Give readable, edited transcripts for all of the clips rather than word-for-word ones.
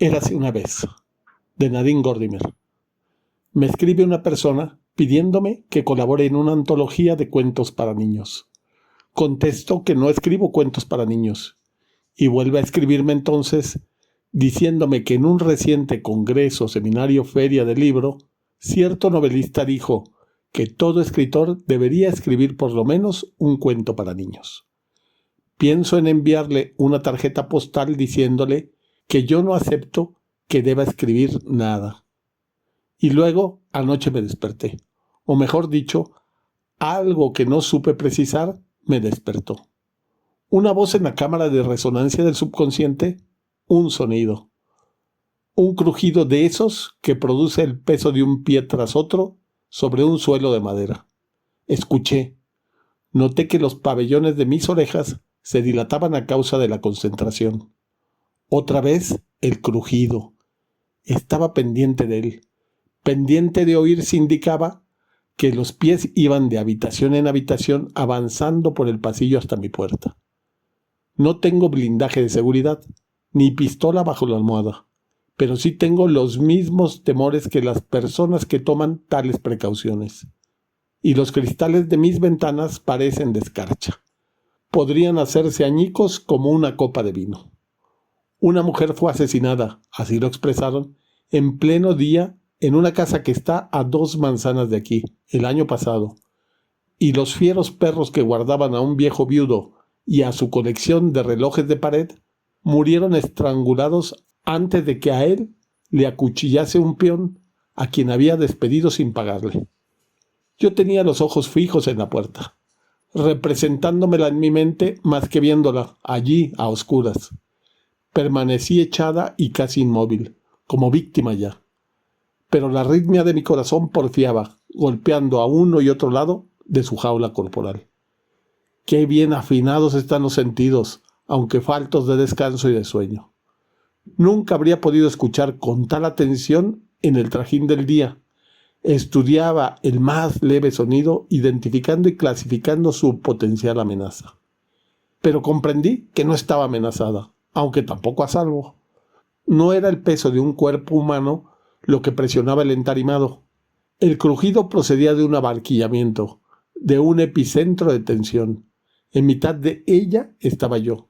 Érase una vez, de Nadine Gordimer. Me escribe una persona pidiéndome que colabore en una antología de cuentos para niños. Contesto que no escribo cuentos para niños y vuelve a escribirme entonces diciéndome que en un reciente congreso, seminario, feria del libro, cierto novelista dijo que todo escritor debería escribir por lo menos un cuento para niños. Pienso en enviarle una tarjeta postal diciéndole que yo no acepto que deba escribir nada. Y luego anoche me desperté, o mejor dicho, algo que no supe precisar me despertó. Una voz en la cámara de resonancia del subconsciente, un sonido. Un crujido de esos que produce el peso de un pie tras otro sobre un suelo de madera. Escuché. Noté que los pabellones de mis orejas se dilataban a causa de la concentración. Otra vez el crujido. Estaba pendiente de él. Pendiente de oír si indicaba que los pies iban de habitación en habitación avanzando por el pasillo hasta mi puerta. No tengo blindaje de seguridad, ni pistola bajo la almohada, pero sí tengo los mismos temores que las personas que toman tales precauciones. Y los cristales de mis ventanas parecen de escarcha. Podrían hacerse añicos como una copa de vino. Una mujer fue asesinada, así lo expresaron, en pleno día en una casa que está a 2 manzanas de aquí, el año pasado. Y los fieros perros que guardaban a un viejo viudo y a su colección de relojes de pared murieron estrangulados antes de que a él le acuchillase un peón a quien había despedido sin pagarle. Yo tenía los ojos fijos en la puerta, representándomela en mi mente más que viéndola allí a oscuras. Permanecí echada y casi inmóvil, como víctima ya. Pero la arritmia de mi corazón porfiaba, golpeando a uno y otro lado de su jaula corporal. Qué bien afinados están los sentidos, aunque faltos de descanso y de sueño. Nunca habría podido escuchar con tal atención en el trajín del día. Estudiaba el más leve sonido, identificando y clasificando su potencial amenaza. Pero comprendí que no estaba amenazada, aunque tampoco a salvo. No era el peso de un cuerpo humano lo que presionaba el entarimado. El crujido procedía de un abarquillamiento, de un epicentro de tensión. En mitad de ella estaba yo.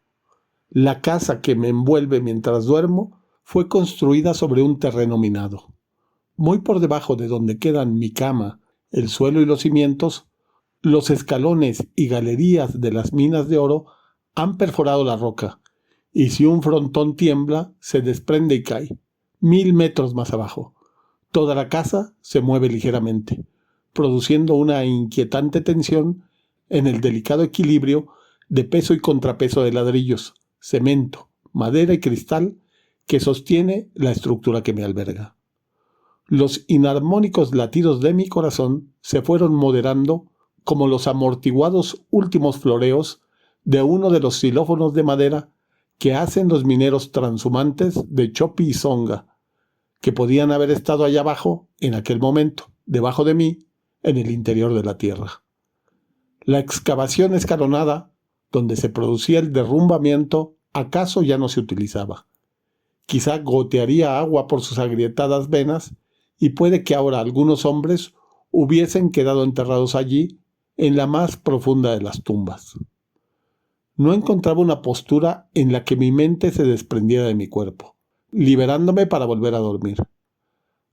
La casa que me envuelve mientras duermo fue construida sobre un terreno minado. Muy por debajo de donde quedan mi cama, el suelo y los cimientos, los escalones y galerías de las minas de oro han perforado la roca, y si un frontón tiembla, se desprende y cae. 1000 metros más abajo. Toda la casa se mueve ligeramente, produciendo una inquietante tensión en el delicado equilibrio de peso y contrapeso de ladrillos, cemento, madera y cristal que sostiene la estructura que me alberga. Los inarmónicos latidos de mi corazón se fueron moderando como los amortiguados últimos floreos de uno de los xilófonos de madera que hacen los mineros transhumantes de Chopi y Songa, que podían haber estado allá abajo, en aquel momento, debajo de mí, en el interior de la tierra. La excavación escalonada, donde se producía el derrumbamiento, acaso ya no se utilizaba. Quizá gotearía agua por sus agrietadas venas, y puede que ahora algunos hombres hubiesen quedado enterrados allí, en la más profunda de las tumbas. No encontraba una postura en la que mi mente se desprendiera de mi cuerpo, liberándome para volver a dormir.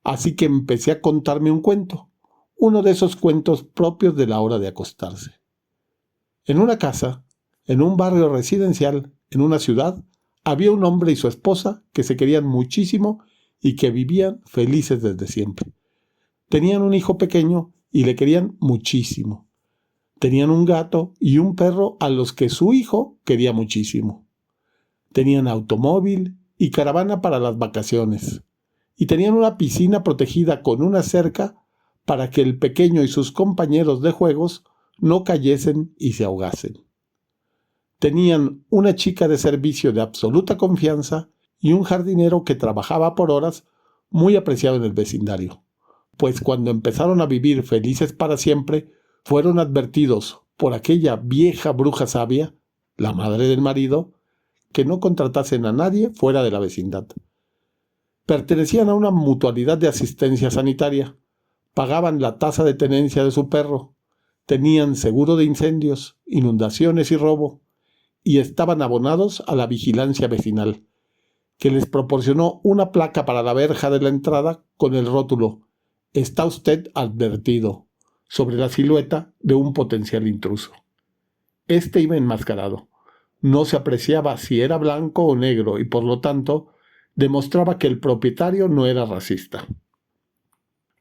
Así que empecé a contarme un cuento, uno de esos cuentos propios de la hora de acostarse. En una casa, en un barrio residencial, en una ciudad, había un hombre y su esposa que se querían muchísimo y que vivían felices desde siempre. Tenían un hijo pequeño y le querían muchísimo. Tenían un gato y un perro a los que su hijo quería muchísimo. Tenían automóvil y caravana para las vacaciones. Y tenían una piscina protegida con una cerca para que el pequeño y sus compañeros de juegos no cayesen y se ahogasen. Tenían una chica de servicio de absoluta confianza y un jardinero que trabajaba por horas, muy apreciado en el vecindario, pues cuando empezaron a vivir felices para siempre, fueron advertidos por aquella vieja bruja sabia, la madre del marido, que no contratasen a nadie fuera de la vecindad. Pertenecían a una mutualidad de asistencia sanitaria, pagaban la tasa de tenencia de su perro, tenían seguro de incendios, inundaciones y robo, y estaban abonados a la vigilancia vecinal, que les proporcionó una placa para la verja de la entrada con el rótulo «Está usted advertido», sobre la silueta de un potencial intruso. Este iba enmascarado. No se apreciaba si era blanco o negro y, por lo tanto, demostraba que el propietario no era racista.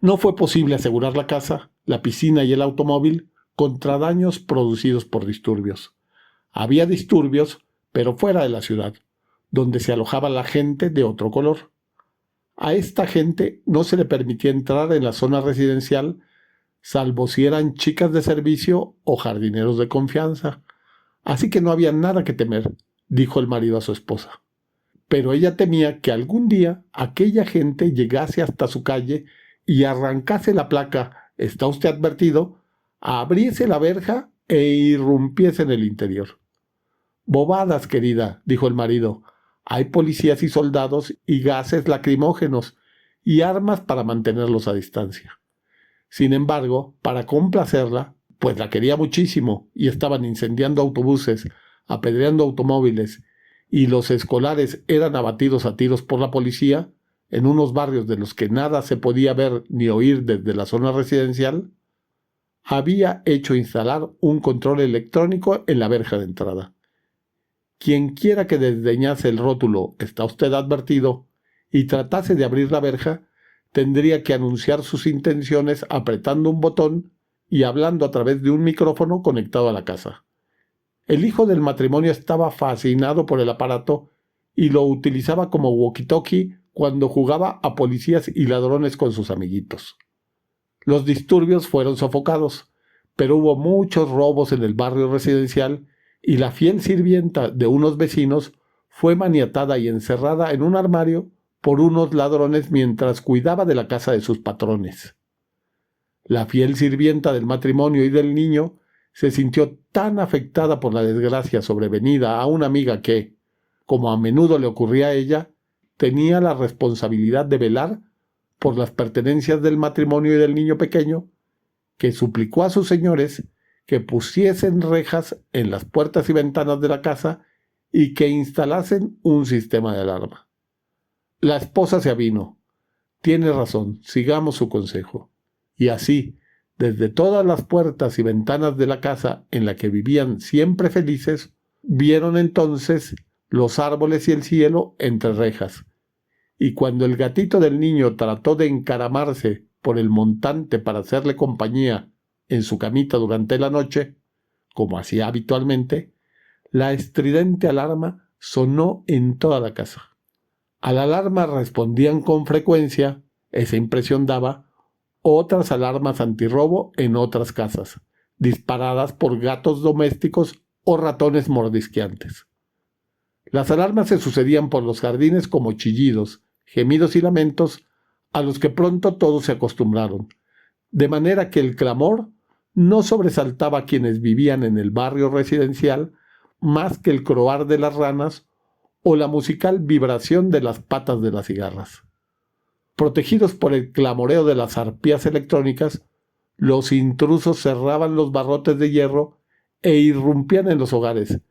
No fue posible asegurar la casa, la piscina y el automóvil contra daños producidos por disturbios. Había disturbios, pero fuera de la ciudad, donde se alojaba la gente de otro color. A esta gente no se le permitía entrar en la zona residencial, salvo si eran chicas de servicio o jardineros de confianza. Así que no había nada que temer, dijo el marido a su esposa. Pero ella temía que algún día aquella gente llegase hasta su calle y arrancase la placa «Está usted advertido», abriese la verja e irrumpiese en el interior. «Bobadas, querida», dijo el marido. «Hay policías y soldados y gases lacrimógenos y armas para mantenerlos a distancia». Sin embargo, para complacerla, pues la quería muchísimo y estaban incendiando autobuses, apedreando automóviles, y los escolares eran abatidos a tiros por la policía, en unos barrios de los que nada se podía ver ni oír desde la zona residencial, había hecho instalar un control electrónico en la verja de entrada. Quienquiera que desdeñase el rótulo «Está usted advertido» y tratase de abrir la verja, tendría que anunciar sus intenciones apretando un botón y hablando a través de un micrófono conectado a la casa. El hijo del matrimonio estaba fascinado por el aparato y lo utilizaba como walkie-talkie cuando jugaba a policías y ladrones con sus amiguitos. Los disturbios fueron sofocados, pero hubo muchos robos en el barrio residencial y la fiel sirvienta de unos vecinos fue maniatada y encerrada en un armario por unos ladrones mientras cuidaba de la casa de sus patrones. La fiel sirvienta del matrimonio y del niño se sintió tan afectada por la desgracia sobrevenida a una amiga que, como a menudo le ocurría a ella, tenía la responsabilidad de velar por las pertenencias del matrimonio y del niño pequeño, que suplicó a sus señores que pusiesen rejas en las puertas y ventanas de la casa y que instalasen un sistema de alarma. La esposa se avino. «Tiene razón, sigamos su consejo». Y así, desde todas las puertas y ventanas de la casa en la que vivían siempre felices, vieron entonces los árboles y el cielo entre rejas. Y cuando el gatito del niño trató de encaramarse por el montante para hacerle compañía en su camita durante la noche, como hacía habitualmente, la estridente alarma sonó en toda la casa. A la alarma respondían con frecuencia, esa impresión daba, otras alarmas antirrobo en otras casas, disparadas por gatos domésticos o ratones mordisqueantes. Las alarmas se sucedían por los jardines como chillidos, gemidos y lamentos, a los que pronto todos se acostumbraron, de manera que el clamor no sobresaltaba a quienes vivían en el barrio residencial más que el croar de las ranas o la musical vibración de las patas de las cigarras. Protegidos por el clamoreo de las arpías electrónicas, los intrusos cerraban los barrotes de hierro e irrumpían en los hogares,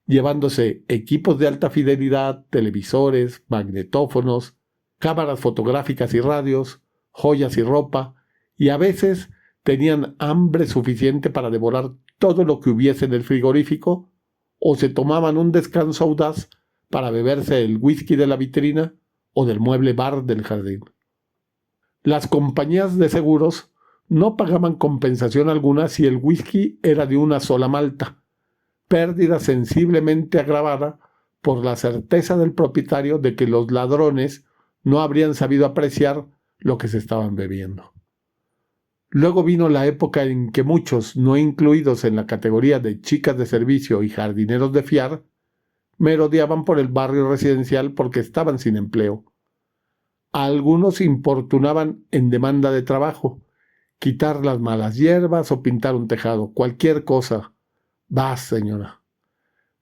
llevándose equipos de alta fidelidad, televisores, magnetófonos, cámaras fotográficas y radios, joyas y ropa, y a veces tenían hambre suficiente para devorar todo lo que hubiese en el frigorífico, o se tomaban un descanso audaz para beberse el whisky de la vitrina o del mueble bar del jardín. Las compañías de seguros no pagaban compensación alguna si el whisky era de una sola malta, pérdida sensiblemente agravada por la certeza del propietario de que los ladrones no habrían sabido apreciar lo que se estaban bebiendo. Luego vino la época en que muchos, no incluidos en la categoría de chicas de servicio y jardineros de fiar, merodeaban por el barrio residencial porque estaban sin empleo. Algunos importunaban en demanda de trabajo, quitar las malas hierbas o pintar un tejado, cualquier cosa. «Va, señora».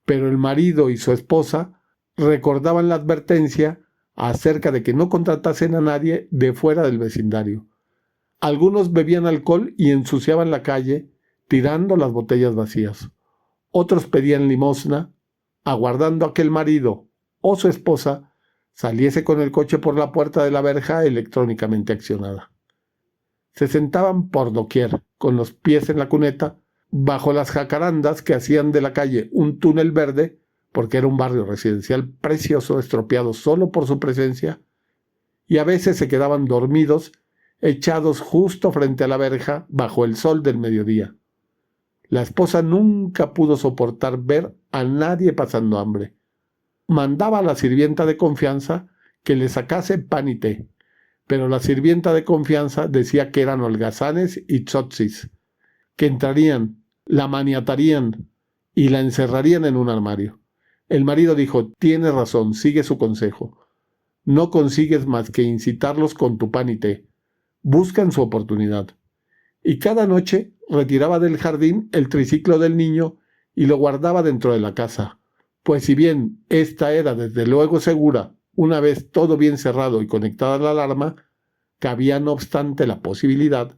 Pero el marido y su esposa recordaban la advertencia acerca de que no contratasen a nadie de fuera del vecindario. Algunos bebían alcohol y ensuciaban la calle, tirando las botellas vacías. Otros pedían limosna, aguardando a que el marido o su esposa saliese con el coche por la puerta de la verja electrónicamente accionada. Se sentaban por doquier, con los pies en la cuneta, bajo las jacarandas que hacían de la calle un túnel verde, porque era un barrio residencial precioso, estropeado solo por su presencia, y a veces se quedaban dormidos, echados justo frente a la verja, bajo el sol del mediodía. La esposa nunca pudo soportar ver a nadie pasando hambre. Mandaba a la sirvienta de confianza que le sacase pan y té, pero la sirvienta de confianza decía que eran holgazanes y tzotzis, que entrarían, la maniatarían y la encerrarían en un armario. El marido dijo: tienes razón, sigue su consejo. No consigues más que incitarlos con tu pan y té. Buscan su oportunidad. Y cada noche retiraba del jardín el triciclo del niño y lo guardaba dentro de la casa, pues si bien esta era desde luego segura, una vez todo bien cerrado y conectada la alarma, cabía no obstante la posibilidad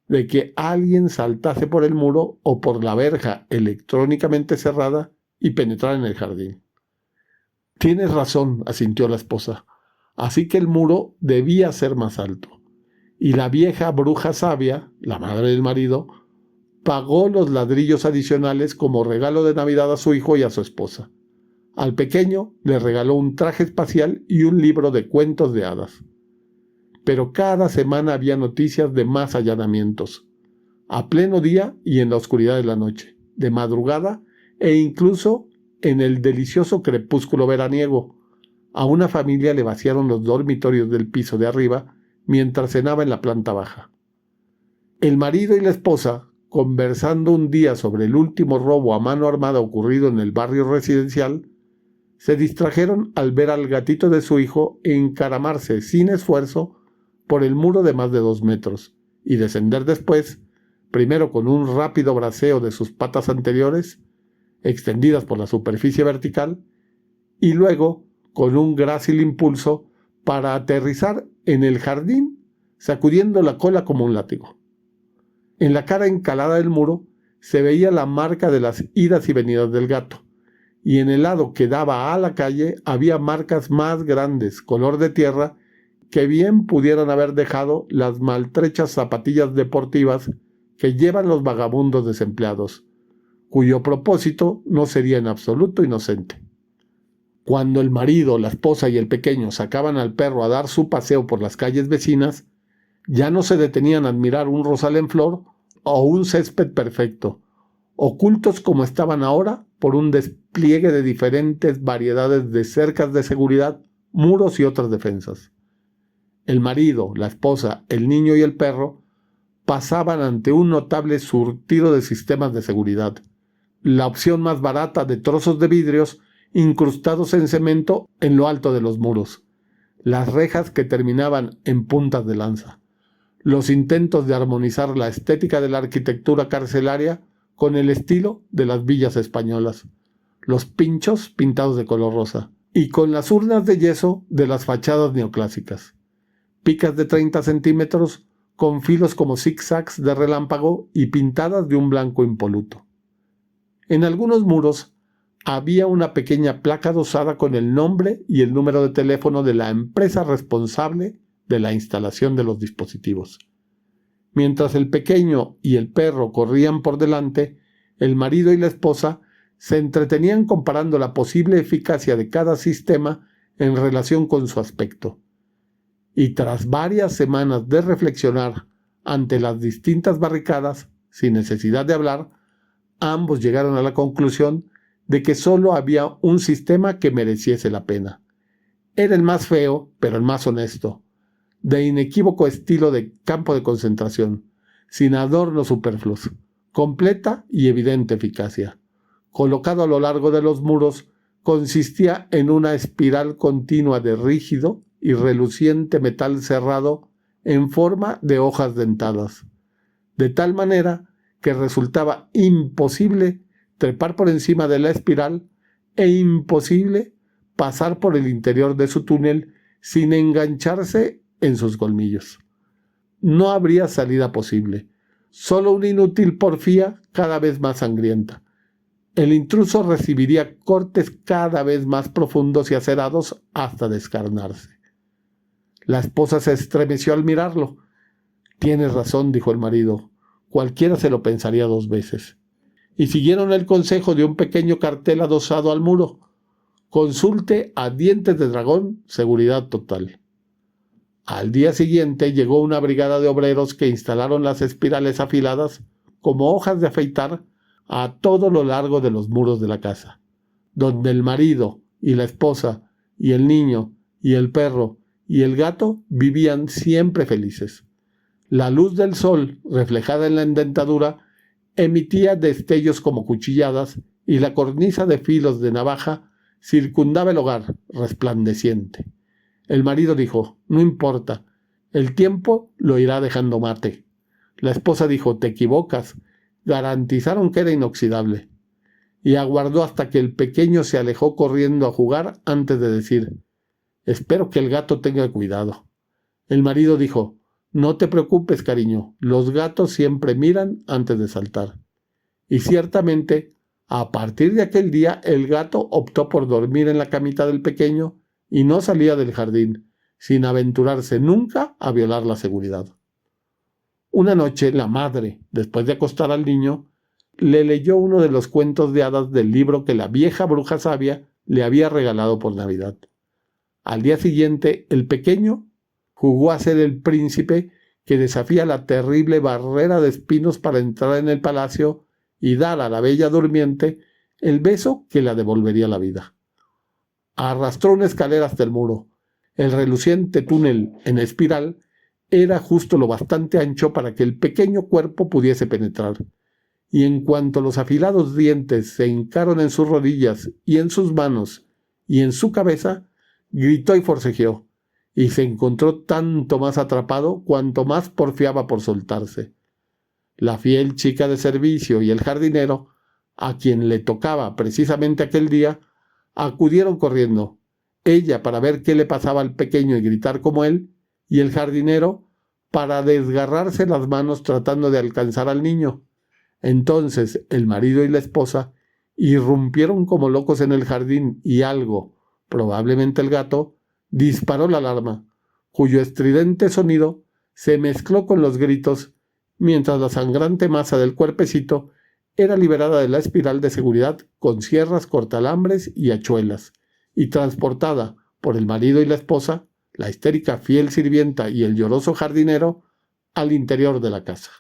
de que alguien saltase por el muro o por la verja electrónicamente cerrada y penetrara en el jardín. Tienes razón, asintió la esposa. Así que el muro debía ser más alto. Y la vieja bruja sabia, la madre del marido, pagó los ladrillos adicionales como regalo de Navidad a su hijo y a su esposa. Al pequeño le regaló un traje espacial y un libro de cuentos de hadas. Pero cada semana había noticias de más allanamientos, a pleno día y en la oscuridad de la noche, de madrugada e incluso en el delicioso crepúsculo veraniego. A una familia le vaciaron los dormitorios del piso de arriba mientras cenaba en la planta baja. El marido y la esposa, conversando un día sobre el último robo a mano armada ocurrido en el barrio residencial, se distrajeron al ver al gatito de su hijo encaramarse sin esfuerzo por el muro de más de 2 metros y descender después, primero con un rápido braceo de sus patas anteriores, extendidas por la superficie vertical, y luego con un grácil impulso para aterrizar en el jardín, sacudiendo la cola como un látigo. En la cara encalada del muro se veía la marca de las idas y venidas del gato, y en el lado que daba a la calle había marcas más grandes, color de tierra, que bien pudieran haber dejado las maltrechas zapatillas deportivas que llevan los vagabundos desempleados, cuyo propósito no sería en absoluto inocente. Cuando el marido, la esposa y el pequeño sacaban al perro a dar su paseo por las calles vecinas, ya no se detenían a admirar un rosal en flor o un césped perfecto, ocultos como estaban ahora por un despliegue de diferentes variedades de cercas de seguridad, muros y otras defensas. El marido, la esposa, el niño y el perro pasaban ante un notable surtido de sistemas de seguridad, la opción más barata de trozos de vidrios incrustados en cemento en lo alto de los muros, las rejas que terminaban en puntas de lanza, los intentos de armonizar la estética de la arquitectura carcelaria con el estilo de las villas españolas, los pinchos pintados de color rosa, y con las urnas de yeso de las fachadas neoclásicas, picas de 30 centímetros con filos como zigzags de relámpago y pintadas de un blanco impoluto. En algunos muros había una pequeña placa adosada con el nombre y el número de teléfono de la empresa responsable de la instalación de los dispositivos. Mientras el pequeño y el perro corrían por delante, el marido y la esposa se entretenían comparando la posible eficacia de cada sistema en relación con su aspecto. Y tras varias semanas de reflexionar ante las distintas barricadas, sin necesidad de hablar, ambos llegaron a la conclusión de que solo había un sistema que mereciese la pena. Era el más feo, pero el más honesto, de inequívoco estilo de campo de concentración, sin adornos superfluos, completa y evidente eficacia. Colocado a lo largo de los muros, consistía en una espiral continua de rígido y reluciente metal cerrado en forma de hojas dentadas, de tal manera que resultaba imposible trepar por encima de la espiral e imposible pasar por el interior de su túnel sin engancharse en sus colmillos. No habría salida posible, solo una inútil porfía cada vez más sangrienta. El intruso recibiría cortes cada vez más profundos y acerados hasta descarnarse. La esposa se estremeció al mirarlo. «Tienes razón», dijo el marido. «Cualquiera se lo pensaría 2 veces». Y siguieron el consejo de un pequeño cartel adosado al muro. «Consulte a Dientes de Dragón, seguridad total». Al día siguiente llegó una brigada de obreros que instalaron las espirales afiladas como hojas de afeitar a todo lo largo de los muros de la casa, donde el marido y la esposa y el niño y el perro y el gato vivían siempre felices. La luz del sol, reflejada en la endentadura, emitía destellos como cuchilladas y la cornisa de filos de navaja circundaba el hogar, resplandeciente. El marido dijo: «No importa, el tiempo lo irá dejando mate». La esposa dijo: «Te equivocas, garantizaron que era inoxidable». Y aguardó hasta que el pequeño se alejó corriendo a jugar antes de decir: «Espero que el gato tenga cuidado». El marido dijo: «No te preocupes, cariño, los gatos siempre miran antes de saltar». Y ciertamente, a partir de aquel día, el gato optó por dormir en la camita del pequeño y no salía del jardín, sin aventurarse nunca a violar la seguridad. Una noche, la madre, después de acostar al niño, le leyó uno de los cuentos de hadas del libro que la vieja bruja sabia le había regalado por Navidad. Al día siguiente, el pequeño jugó a ser el príncipe que desafía la terrible barrera de espinos para entrar en el palacio y dar a la bella durmiente el beso que la devolvería la vida. Arrastró una escalera hasta el muro. El reluciente túnel en espiral era justo lo bastante ancho para que el pequeño cuerpo pudiese penetrar. Y en cuanto los afilados dientes se hincaron en sus rodillas y en sus manos y en su cabeza, gritó y forcejeó, y se encontró tanto más atrapado cuanto más porfiaba por soltarse. La fiel chica de servicio y el jardinero, a quien le tocaba precisamente aquel día, acudieron corriendo, ella para ver qué le pasaba al pequeño y gritar como él, y el jardinero para desgarrarse las manos tratando de alcanzar al niño. Entonces el marido y la esposa irrumpieron como locos en el jardín y algo, probablemente el gato, disparó la alarma, cuyo estridente sonido se mezcló con los gritos, mientras la sangrante masa del cuerpecito era liberada de la espiral de seguridad con sierras, cortalambres y hachuelas, y transportada por el marido y la esposa, la histérica fiel sirvienta y el lloroso jardinero, al interior de la casa.